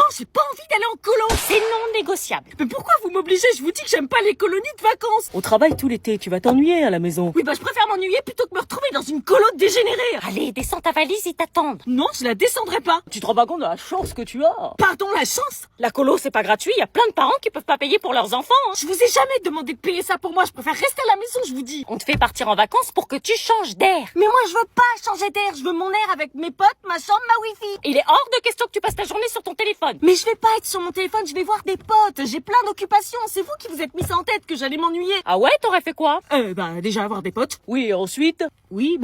Non, j'ai pas envie d'aller en colo. C'est non négociable. Mais pourquoi vous m'obligez? Je vous dis que j'aime pas les colonies de vacances. On travaille tout l'été, tu vas t'ennuyer à la maison. Oui, bah je préfère m'ennuyer plutôt que me retrouver dans une colo de dégénérés. Allez, descends ta valise, ils t'attendent. Non, je la descendrai pas. Tu te rends pas compte de la chance que tu as? Pardon, la chance? La colo, c'est pas gratuit, y a plein de parents qui peuvent pas payer pour leurs enfants. Hein. Je vous ai jamais demandé de payer ça pour moi. Je préfère rester à la maison, je vous dis. On te fait partir en vacances pour que tu changes d'air. Mais moi, je veux pas changer d'air. Je veux mon air avec mes potes, ma chambre, ma wifi. Il est hors de question que tu passes ta journée sur ton téléphone. Mais je vais pas être sur mon téléphone, je vais voir des potes. J'ai plein d'occupations. C'est vous qui vous êtes mis ça en tête que j'allais m'ennuyer. Ah ouais, t'aurais fait quoi? Déjà avoir des potes. Oui, et ensuite? Oui,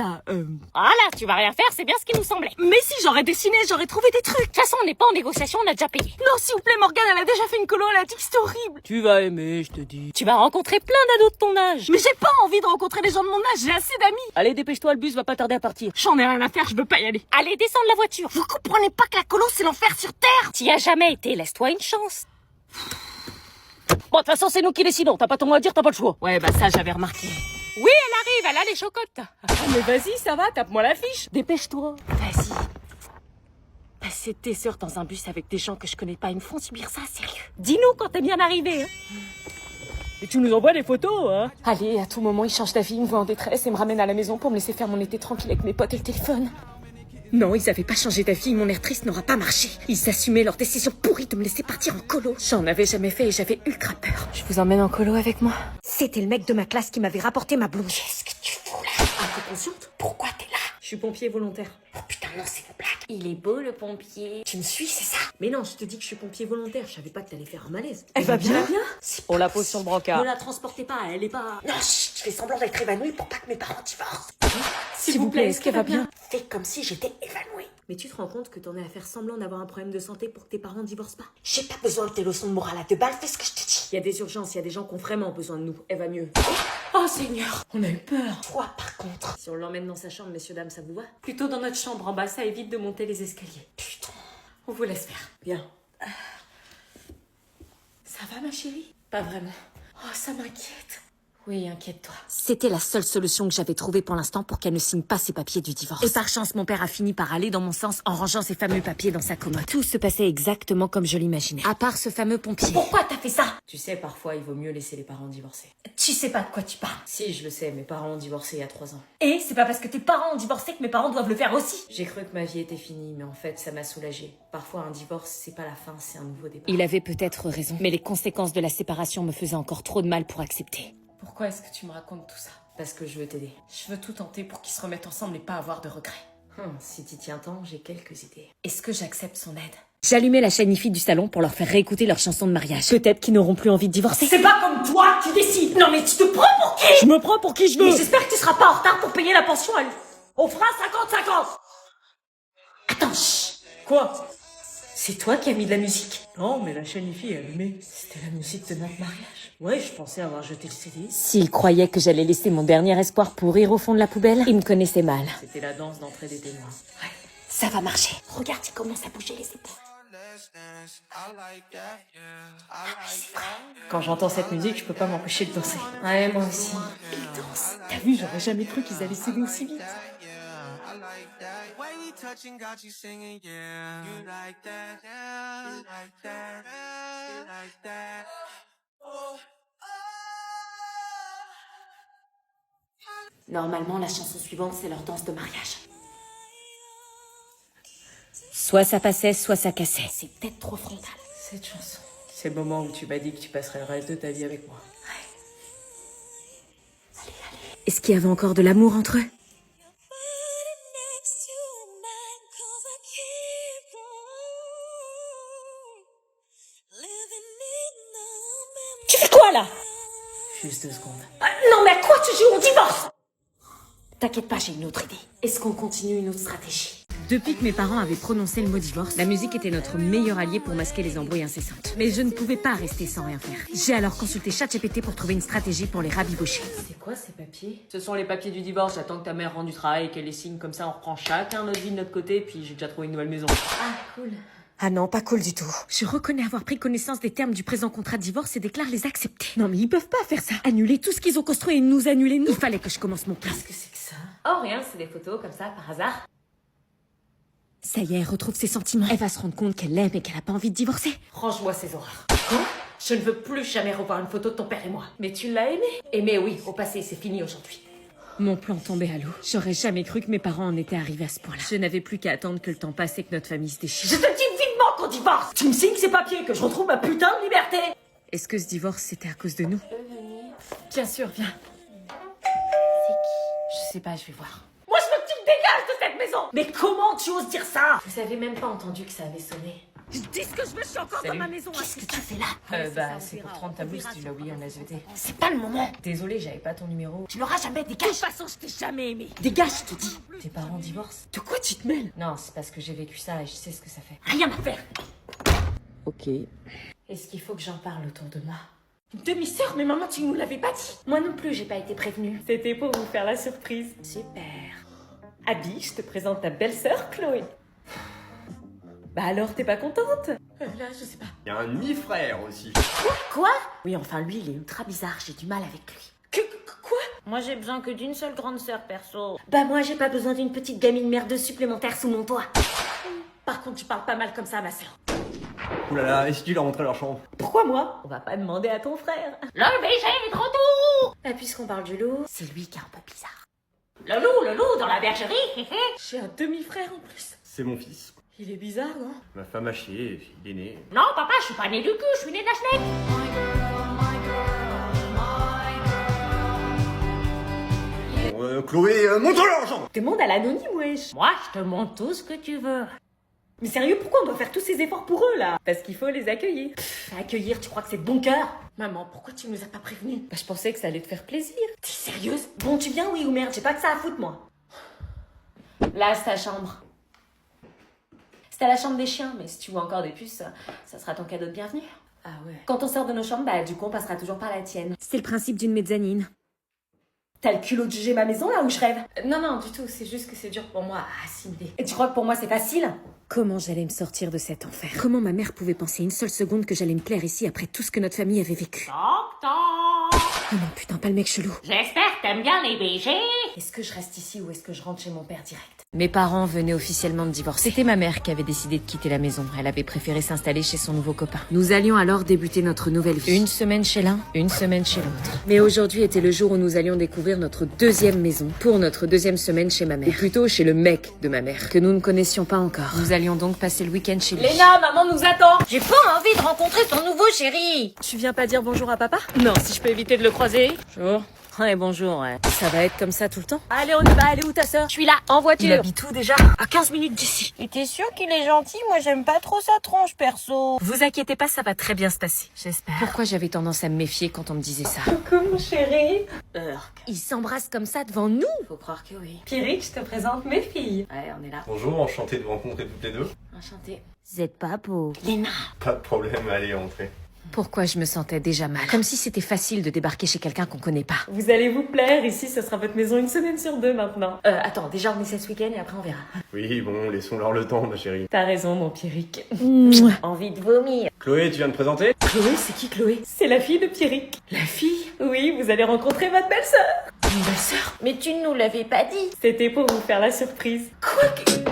Ah là, tu vas rien faire, c'est bien ce qui nous semblait. Mais si j'aurais dessiné, j'aurais trouvé des trucs. De toute façon, on n'est pas en négociation, on a déjà payé. Non, s'il vous plaît, Morgane, elle a déjà fait une colo, elle a dit que c'était horrible. Tu vas aimer, je te dis. Tu vas rencontrer plein d'ados de ton âge. Mais j'ai pas envie de rencontrer des gens de mon âge, j'ai assez d'amis. Allez, dépêche-toi, le bus va pas tarder à partir. J'en ai rien à faire, je veux pas y aller. Allez, descends de la voiture. Vous comprenez pas que la colo, c'est l'enfer sur Terre? T'y as jamais été, laisse-toi une chance. Bon, de toute façon, c'est nous qui décidons. T'as pas ton mot à dire, t'as pas le choix. Ouais, bah ça, j'avais remarqué. Oui, elle arrive, elle a les chocottes. Mais vas-y, ça va, tape-moi la fiche. Dépêche-toi. Vas-y. Passer tes heures dans un bus avec des gens que je connais pas, ils me font subir ça, sérieux. Dis-nous quand t'es bien arrivé. Hein. Et tu nous envoies des photos, hein? Allez, à tout moment, il change d'avis, il me voit en détresse et me ramène à la maison pour me laisser faire mon été tranquille avec mes potes et le téléphone. Non, ils avaient pas changé d'avis, mon air triste n'aura pas marché. Ils assumaient leur décision pourrie de me laisser partir en colo. J'en avais jamais fait et j'avais ultra peur. Je vous emmène en colo avec moi. C'était le mec de ma classe qui m'avait rapporté ma blouse. Qu'est-ce que tu fous là? Ah, t'es consciente? Pourquoi t'es là? Je suis pompier volontaire. Oh putain, non, c'est une blague. Il est beau le pompier. Tu me suis, c'est ça? Mais non, je te dis que je suis pompier volontaire, je savais pas que t'allais faire un malaise. Elle va bien? C'est On la pose sur le brancard. Ne la transportez pas, elle est pas... Non, chut, je fais semblant d'être évanouie pour pas que mes parents divorcent. S'il vous plaît, est-ce qu'elle va bien? Fais comme si j'étais évanouie. Mais tu te rends compte que t'en es à faire semblant d'avoir un problème de santé pour que tes parents divorcent pas? J'ai pas besoin de tes leçons de morale à 2 balles, fais ce que je te dis. Il y a des urgences, il y a des gens qui ont vraiment besoin de nous. Elle va mieux. Oh Seigneur. On a eu peur. Toi, par contre. Si on l'emmène dans sa chambre, messieurs, dames, ça vous va? Plutôt dans notre chambre en bas, ça évite de monter les escaliers. Putain. On vous laisse faire. Bien. Ça va ma chérie? Pas vraiment. Oh, ça m'inquiète. Oui, inquiète-toi. C'était la seule solution que j'avais trouvée pour l'instant pour qu'elle ne signe pas ses papiers du divorce. Et par chance, mon père a fini par aller dans mon sens en rangeant ses fameux papiers dans sa commode. Tout se passait exactement comme je l'imaginais. À part ce fameux pompier. Pourquoi t'as fait ça? Tu sais, parfois, il vaut mieux laisser les parents divorcer. Tu sais pas de quoi tu parles. Si, je le sais, mes parents ont divorcé il y a 3 ans. Et c'est pas parce que tes parents ont divorcé que mes parents doivent le faire aussi. J'ai cru que ma vie était finie, mais en fait, ça m'a soulagée. Parfois, un divorce, c'est pas la fin, c'est un nouveau départ. Il avait peut-être raison, mais les conséquences de la séparation me faisaient encore trop de mal pour accepter. Pourquoi est-ce que tu me racontes tout ça? Parce que je veux t'aider. Je veux tout tenter pour qu'ils se remettent ensemble et pas avoir de regrets. Si t'y tiens tant, j'ai quelques idées. Est-ce que j'accepte son aide? J'allumais la chaîne IFI du salon pour leur faire réécouter leur chanson de mariage. Peut-être qu'ils n'auront plus envie de divorcer. C'est pas comme toi, tu décides. Non mais tu te prends pour qui? Je me prends pour qui je veux! Mais j'espère que tu seras pas en retard pour payer la pension à lui. On fera 50-50. Attends, chut. Quoi? C'est toi qui as mis de la musique? Non, mais la chaîne IFI est allumée. C'était la musique de notre mariage. Ouais, je pensais avoir jeté le CD. S'ils croyaient que j'allais laisser mon dernier espoir pourrir au fond de la poubelle, ils me connaissaient mal. C'était la danse d'entrée des témoins. Ouais, ça va marcher. Regarde, il commence à bouger les épaules. Quand j'entends cette musique, je peux pas m'empêcher de danser. Ouais, moi aussi. Ils dansent. T'as vu, j'aurais jamais cru qu'ils allaient s'aimer aussi vite. Normalement, la chanson suivante, c'est leur danse de mariage. Soit ça passait, soit ça cassait. C'est peut-être trop frontal. Cette chanson. C'est le moment où tu m'as dit que tu passerais le reste de ta vie avec moi. Est-ce qu'il y avait encore de l'amour entre eux? Tu fais quoi là? Juste 2 secondes. Non mais à quoi tu joues? On divorce! T'inquiète pas, j'ai une autre idée. Est-ce qu'on continue une autre stratégie? Depuis que mes parents avaient prononcé le mot divorce, la musique était notre meilleur allié pour masquer les embrouilles incessantes. Mais je ne pouvais pas rester sans rien faire. J'ai alors consulté ChatGPT pour trouver une stratégie pour les rabibocher. C'est quoi ces papiers? Ce sont les papiers du divorce. J'attends que ta mère rende du travail et qu'elle les signe, comme ça on reprend chacun notre vie de notre côté, puis j'ai déjà trouvé une nouvelle maison. Ah, cool. Ah non, pas cool du tout. Je reconnais avoir pris connaissance des termes du présent contrat de divorce et déclare les accepter. Non mais ils peuvent pas faire ça. Annuler tout ce qu'ils ont construit et nous annuler nous. Il fallait que je commence mon plan. Qu'est-ce que c'est que ça? Oh, rien, c'est des photos comme ça, par hasard. Ça y est, elle retrouve ses sentiments. Elle va se rendre compte qu'elle l'aime et qu'elle a pas envie de divorcer. Range-moi ces horreurs. Quoi? Je ne veux plus jamais revoir une photo de ton père et moi. Mais tu l'as aimé? Aimé, oui, au passé, c'est fini aujourd'hui. Mon plan tombait à l'eau. J'aurais jamais cru que mes parents en étaient arrivés à ce point-là. Je n'avais plus qu'à attendre que le temps passe et que notre famille se déchire. Je te dis vivement qu'on divorce! Tu me signes ces papiers, que je retrouve ma putain de liberté! Est-ce que ce divorce, c'était à cause de nous? Bien sûr, viens. C'est qui? Je sais pas, je vais voir. Moi, je veux que tu me dégages de cette maison! Mais comment tu oses dire ça? Vous avez même pas entendu que ça avait sonné. Je dis ce que je veux, je suis encore dans ma maison. Qu'est-ce que tu fais là? C'est pour te rendre ta blouse, tu l'as oublié en SVT. C'est pas le moment. Désolé, j'avais pas ton numéro. Tu l'auras jamais, De toute dégage. façon, je t'ai jamais aimé. Dégage, je te dis. Tes parents divorcent? De quoi tu te mêles? Non, c'est parce que j'ai vécu ça et je sais ce que ça fait. Rien à faire. Ok. Est-ce qu'il faut que j'en parle autour de moi? Une demi-sœur, mais maman, tu nous l'avais pas dit. Moi non plus, j'ai pas été prévenue. C'était pour vous faire la surprise. Super. Abby, je te présente ta belle-sœur, Chloé. Bah alors, t'es pas contente? Là, je sais pas. Il y a un demi-frère aussi. Quoi? Oui, enfin, lui, il est ultra bizarre, j'ai du mal avec lui. Quoi? Moi, j'ai besoin que d'une seule grande sœur, perso. Bah, moi, j'ai pas besoin d'une petite gamine merdeuse supplémentaire sous mon toit. Par contre, tu parles pas mal comme ça, ma sœur. Ouh là là, est-ce qu'ils ont rentré à leur chambre? Pourquoi moi? On va pas demander à ton frère. Le BG est trop tôt! Bah, puisqu'on parle du loup, c'est lui qui est un peu bizarre. Le loup, dans la bergerie. J'ai un demi-frère en plus. C'est mon fils. Il est bizarre, non? Ma femme a chié, il est né. Non, papa, je suis pas née du cul, je suis née de la schneck. Bon, Chloé, montre-leur leur chambre! Demande à l'anonyme, wesh. Moi, je te montre tout ce que tu veux. Mais sérieux, pourquoi on doit faire tous ces efforts pour eux, là? Parce qu'il faut les accueillir. Accueillir, tu crois que c'est de bon cœur? Maman, pourquoi tu nous as pas prévenus? Bah, je pensais que ça allait te faire plaisir. T'es sérieuse? Bon, tu viens, oui ou merde, j'ai pas que ça à foutre, moi. Là, c'est ta chambre. C'était la chambre des chiens, mais si tu vois encore des puces, ça sera ton cadeau de bienvenue. Ah ouais. Quand on sort de nos chambres, bah du coup, on passera toujours par la tienne. C'est le principe d'une mezzanine. T'as le culot de juger ma maison, là, où je rêve? Non, non, du tout, c'est juste que c'est dur pour moi à assimiler. Et tu crois que pour moi, c'est facile? Comment j'allais me sortir de cet enfer? Comment ma mère pouvait penser une seule seconde que j'allais me plaire ici après tout ce que notre famille avait vécu? Toc. Oh non, putain, pas le mec chelou. J'espère que t'aimes bien les BG. Est-ce que je reste ici ou est-ce que je rentre chez mon père direct? Mes parents venaient officiellement de divorcer. C'était ma mère qui avait décidé de quitter la maison. Elle avait préféré s'installer chez son nouveau copain. Nous allions alors débuter notre nouvelle vie. Une semaine chez l'un, une semaine chez l'autre. Mais aujourd'hui était le jour où nous allions découvrir notre deuxième maison pour notre deuxième semaine chez ma mère. Ou plutôt chez le mec de ma mère, que nous ne connaissions pas encore. Nous allions donc passer le week-end chez lui. Léna, maman nous attend. J'ai pas envie de rencontrer ton nouveau chéri! Tu viens pas dire bonjour à papa? Non, si je peux éviter de le croiser. Bonjour. Ouais, bonjour, ouais. Ça va être comme ça tout le temps? Allez, on y va. Elle est où ta sœur? Je suis là, en voiture! Il habite où déjà? À 15 minutes d'ici. Et t'es sûr qu'il est gentil? Moi, j'aime pas trop sa tronche, perso. Vous inquiétez pas, ça va très bien se passer. J'espère. Pourquoi j'avais tendance à me méfier quand on me disait ça? Coucou, mon chéri. Ils s'embrassent comme ça devant nous? Faut croire que oui. Pierrick, je te présente mes filles. Ouais, on est là. Bonjour, enchanté de vous rencontrer toutes les deux. Enchanté. Vous êtes pas beau. Léna! Pas de problème, allez, entrez. Pourquoi je me sentais déjà mal? Comme si c'était facile de débarquer chez quelqu'un qu'on connaît pas. Vous allez vous plaire. Ici, ce sera votre maison une semaine sur deux maintenant. Attends, déjà on essaie ce week-end et après on verra. Oui, bon, laissons-leur le temps, ma chérie. T'as raison, mon Pierrick. Envie de vomir. Chloé, tu viens de présenter? Chloé, c'est qui Chloé? C'est la fille de Pierrick. La fille? Oui, vous allez rencontrer votre belle-sœur. Une belle-sœur? Mais tu ne nous l'avais pas dit. C'était pour vous faire la surprise. Quoi?